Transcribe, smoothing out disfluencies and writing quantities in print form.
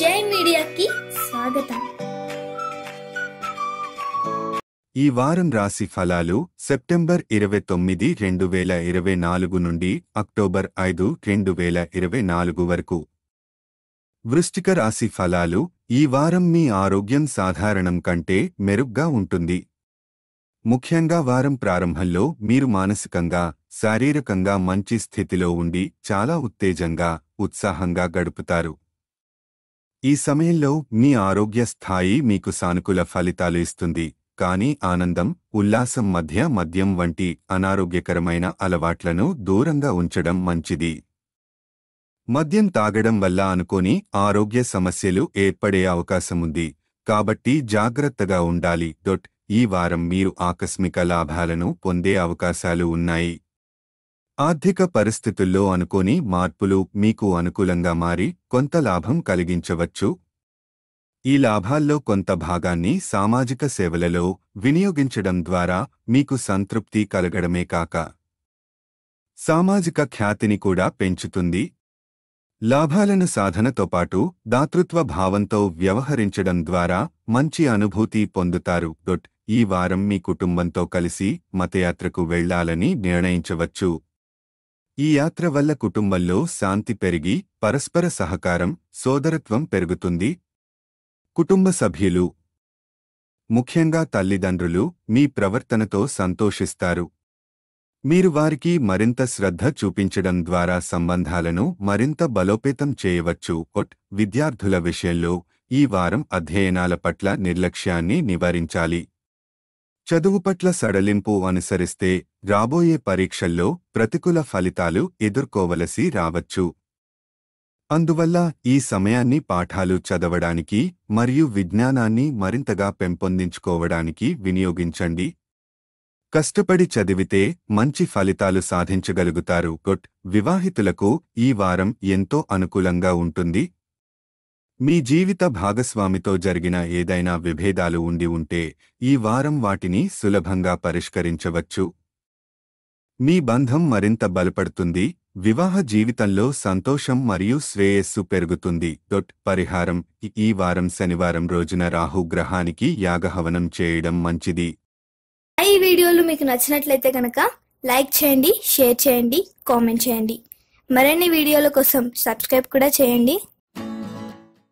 జై మీడియాకి స్వాగతం. ఈ వారం రాశి ఫలాలు సెప్టెంబర్ 29, 2024 నుండి అక్టోబర్ 5, 2024 వరకు. వృశ్చిక రాశి ఫలాలు. ఈ వారం మీ ఆరోగ్యం సాధారణం కంటే మెరుగ్గా ఉంటుంది. ముఖ్యంగా వారం ప్రారంభంలో మీరు మానసికంగా, శారీరకంగా మంచి స్థితిలో ఉండి చాలా ఉత్తేజంగా, ఉత్సాహంగా గడుపుతారు. ఈ సమయంలో మీ ఆరోగ్య స్థాయి మీకు సానుకూల ఫలితాలు ఇస్తుంది. కానీ ఆనందం, ఉల్లాసం మధ్య మద్యం వంటి అనారోగ్యకరమైన అలవాట్లను దూరంగా ఉంచడం మంచిది. మద్యం తాగడం వల్ల అనుకోని ఆరోగ్య సమస్యలు ఏర్పడే అవకాశముంది. కాబట్టి జాగ్రత్తగా ఉండాలి. ఈ వారం మీరు ఆకస్మిక లాభాలను పొందే అవకాశాలు ఉన్నాయి. ఆర్థిక పరిస్థితుల్లో అనుకోని మార్పులు మీకు అనుకూలంగా మారి కొంత లాభం కలిగించవచ్చు. ఈ లాభాల్లో కొంత భాగాన్ని సామాజిక సేవలలో వినియోగించడం ద్వారా మీకు సంతృప్తి కలగడమే కాక సామాజిక ఖ్యాతిని కూడా పెంచుతుంది. లాభాలను సాధనతో పాటు దాతృత్వ భావంతో వ్యవహరించడం ద్వారా మంచి అనుభూతి పొందుతారు. ఈ వారం మీ కుటుంబంతో కలిసి మతయాత్రకు వెళ్లాలని నిర్ణయించవచ్చు. ఈ యాత్ర వల్ల కుటుంబంలో శాంతి పెరిగి పరస్పర సహకారం, సోదరత్వం పెరుగుతుంది. కుటుంబ సభ్యులు, ముఖ్యంగా తల్లిదండ్రులు, మీ ప్రవర్తనతో సంతోషిస్తారు. మీరు వారికి మరింత శ్రద్ధ చూపించడం ద్వారా సంబంధాలను మరింత బలోపేతం చేయవచ్చు. విద్యార్థుల విషయంలో ఈ వారం అధ్యయనాల పట్ల నిర్లక్ష్యాన్ని నివారించాలి. చదువు పట్ల సడలింపు అనుసరిస్తే రాబోయే పరీక్షల్లో ప్రతికూల ఫలితాలు ఎదుర్కోవలసి రావచ్చు. అందువల్ల ఈ సమయాన్ని పాఠాలు చదవడానికి మరియు విజ్ఞానాన్ని మరింతగా పెంపొందించుకోవడానికి వినియోగించండి. కష్టపడి చదివితే మంచి ఫలితాలు సాధించగలుగుతారు. వివాహితులకు ఈ వారం ఎంతో అనుకూలంగా ఉంటుంది. మీ జీవిత భాగస్వామితో జరిగిన ఏదైనా విభేదాలు ఉంటే ఈ వారం వాటిని సులభంగా పరిష్కరించవచ్చు. మీ బంధం మరింత బలపడుతుంది. వివాహ జీవితంలో సంతోషం మరియు శ్రేయస్సు పెరుగుతుంది. పరిహారం. ఈ వారం శనివారం రోజున రాహు గ్రహానికి యాగహవనం చేయడం మంచిది. ఈ వీడియోలు మీకు నచ్చినట్లయితే కనుక లైక్ చేయండి, షేర్ చేయండి, కామెంట్ చేయండి. మరిన్ని వీడియోల కోసం సబ్స్క్రైబ్ కూడా చేయండి.